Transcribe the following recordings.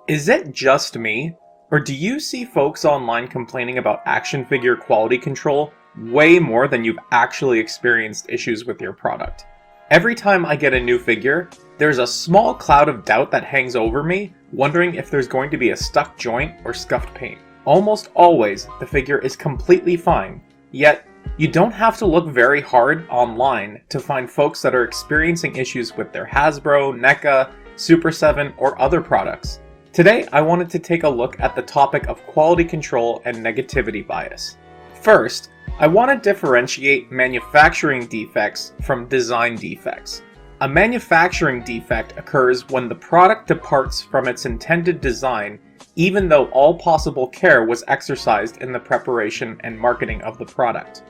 Is it just me, or do you see folks online complaining about action figure quality control way more than you've actually experienced issues with your product? Every time I get a new figure, there's a small cloud of doubt that hangs over me, wondering if there's going to be a stuck joint or scuffed paint. Almost always, the figure is completely fine, yet you don't have to look very hard online to find folks that are experiencing issues with their Hasbro, NECA, Super 7, or other products. Today, I wanted to take a look at the topic of quality control and negativity bias. First, I want to differentiate manufacturing defects from design defects. A manufacturing defect occurs when the product departs from its intended design, even though all possible care was exercised in the preparation and marketing of the product.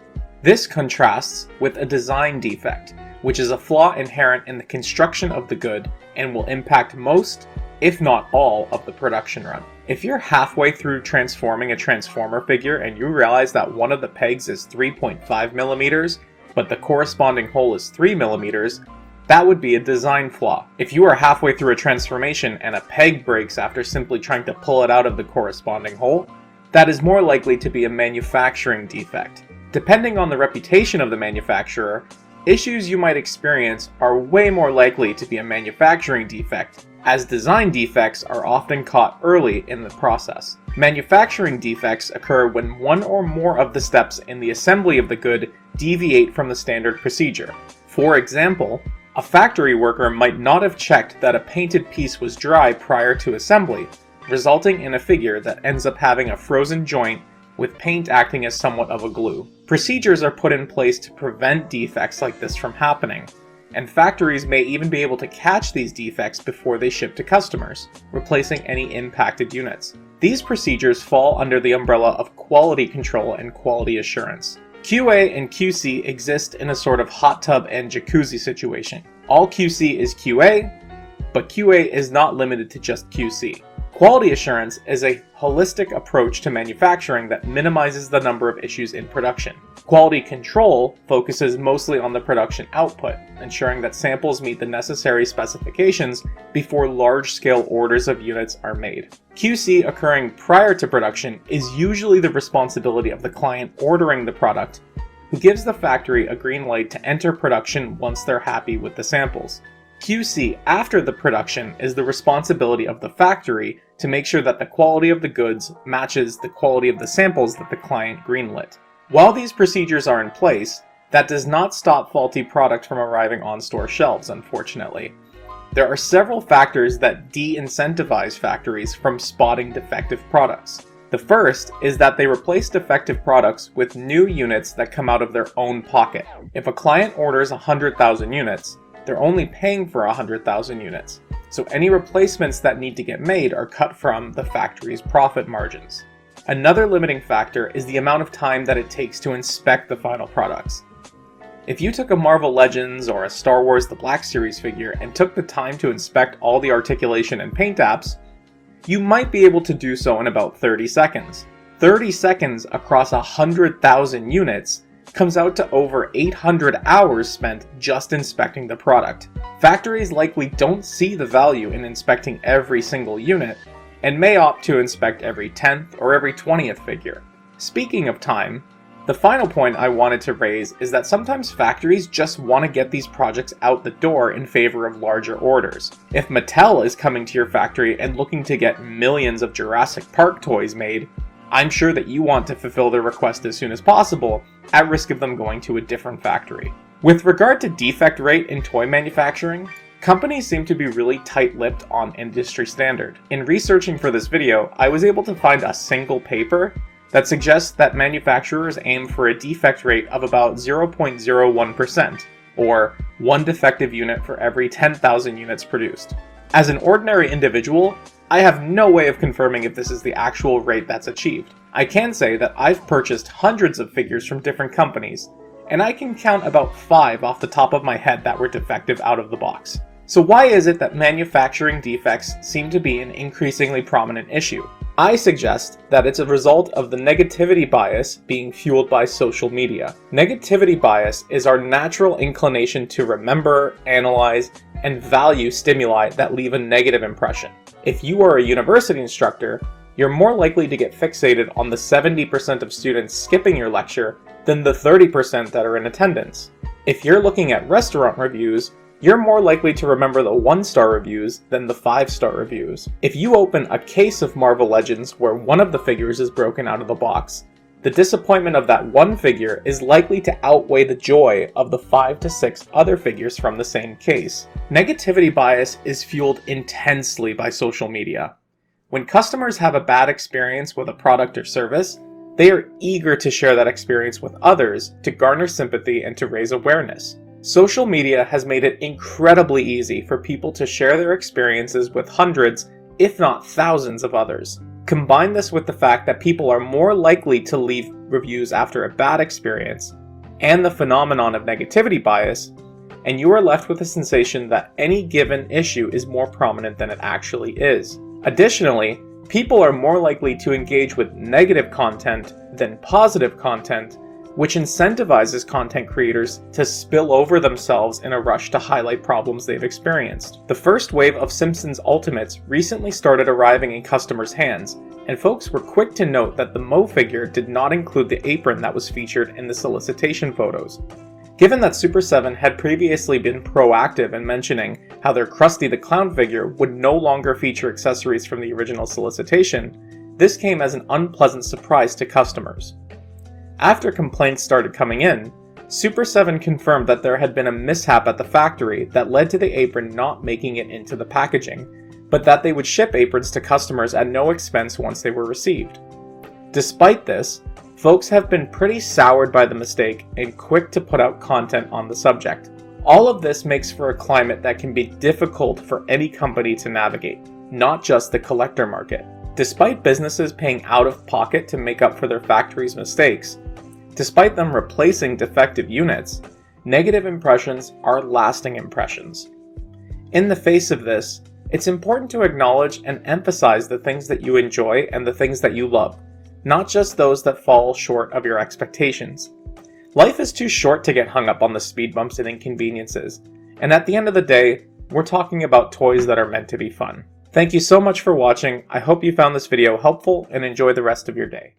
This contrasts with a design defect, which is a flaw inherent in the construction of the good and will impact most, if not all, of the production run. If you're halfway through transforming a Transformer figure and you realize that one of the pegs is 3.5 millimeters, but the corresponding hole is 3 millimeters, that would be a design flaw. If you are halfway through a transformation and a peg breaks after simply trying to pull it out of the corresponding hole, that is more likely to be a manufacturing defect. Depending on the reputation of the manufacturer, issues you might experience are way more likely to be a manufacturing defect, as design defects are often caught early in the process. Manufacturing defects occur when one or more of the steps in the assembly of the good deviate from the standard procedure. For example, a factory worker might not have checked that a painted piece was dry prior to assembly, resulting in a figure that ends up having a frozen joint with paint acting as somewhat of a glue. Procedures are put in place to prevent defects like this from happening, and factories may even be able to catch these defects before they ship to customers, replacing any impacted units. These procedures fall under the umbrella of quality control and quality assurance. QA and QC exist in a sort of hot tub and jacuzzi situation. All QC is QA, but QA is not limited to just QC. Quality assurance is a holistic approach to manufacturing that minimizes the number of issues in production. Quality control focuses mostly on the production output, ensuring that samples meet the necessary specifications before large-scale orders of units are made. QC occurring prior to production is usually the responsibility of the client ordering the product, who gives the factory a green light to enter production once they're happy with the samples. QC after the production is the responsibility of the factory to make sure that the quality of the goods matches the quality of the samples that the client greenlit. While these procedures are in place, that does not stop faulty product from arriving on store shelves, unfortunately. There are several factors that de-incentivize factories from spotting defective products. The first is that they replace defective products with new units that come out of their own pocket. If a client orders 100,000 units, they're only paying for 100,000 units, so any replacements that need to get made are cut from the factory's profit margins. Another limiting factor is the amount of time that it takes to inspect the final products. If you took a Marvel Legends or a Star Wars The Black Series figure and took the time to inspect all the articulation and paint apps, you might be able to do so in about 30 seconds. 30 seconds across 100,000 units comes out to over 800 hours spent just inspecting the product. Factories likely don't see the value in inspecting every single unit, and may opt to inspect every 10th or every 20th figure. Speaking of time, the final point I wanted to raise is that sometimes factories just want to get these projects out the door in favor of larger orders. If Mattel is coming to your factory and looking to get millions of Jurassic Park toys made, I'm sure that you want to fulfill their request as soon as possible, at risk of them going to a different factory. With regard to defect rate in toy manufacturing, companies seem to be really tight-lipped on industry standard. In researching for this video, I was able to find a single paper that suggests that manufacturers aim for a defect rate of about 0.01%, or one defective unit for every 10,000 units produced. As an ordinary individual, I have no way of confirming if this is the actual rate that's achieved. I can say that I've purchased hundreds of figures from different companies, and I can count about 5 off the top of my head that were defective out of the box. So why is it that manufacturing defects seem to be an increasingly prominent issue? I suggest that it's a result of the negativity bias being fueled by social media. Negativity bias is our natural inclination to remember, analyze, and value stimuli that leave a negative impression. If you are a university instructor, you're more likely to get fixated on the 70% of students skipping your lecture than the 30% that are in attendance. If you're looking at restaurant reviews, you're more likely to remember the 1-star reviews than the 5-star reviews. If you open a case of Marvel Legends where one of the figures is broken out of the box, the disappointment of that one figure is likely to outweigh the joy of the 5 to 6 other figures from the same case. Negativity bias is fueled intensely by social media. When customers have a bad experience with a product or service, they are eager to share that experience with others to garner sympathy and to raise awareness. Social media has made it incredibly easy for people to share their experiences with hundreds, if not thousands of others. Combine this with the fact that people are more likely to leave reviews after a bad experience, and the phenomenon of negativity bias, and you are left with a sensation that any given issue is more prominent than it actually is. Additionally, people are more likely to engage with negative content than positive content, which incentivizes content creators to spill over themselves in a rush to highlight problems they've experienced. The first wave of Simpsons Ultimates recently started arriving in customers' hands, and folks were quick to note that the Mo figure did not include the apron that was featured in the solicitation photos. Given that Super 7 had previously been proactive in mentioning how their Krusty the Clown figure would no longer feature accessories from the original solicitation, this came as an unpleasant surprise to customers. After complaints started coming in, Super 7 confirmed that there had been a mishap at the factory that led to the apron not making it into the packaging, but that they would ship aprons to customers at no expense once they were received. Despite this, folks have been pretty soured by the mistake and quick to put out content on the subject. All of this makes for a climate that can be difficult for any company to navigate, not just the collector market. Despite businesses paying out of pocket to make up for their factory's mistakes, despite them replacing defective units, negative impressions are lasting impressions. In the face of this, it's important to acknowledge and emphasize the things that you enjoy and the things that you love, not just those that fall short of your expectations. Life is too short to get hung up on the speed bumps and inconveniences, and at the end of the day, we're talking about toys that are meant to be fun. Thank you so much for watching. I hope you found this video helpful and enjoy the rest of your day.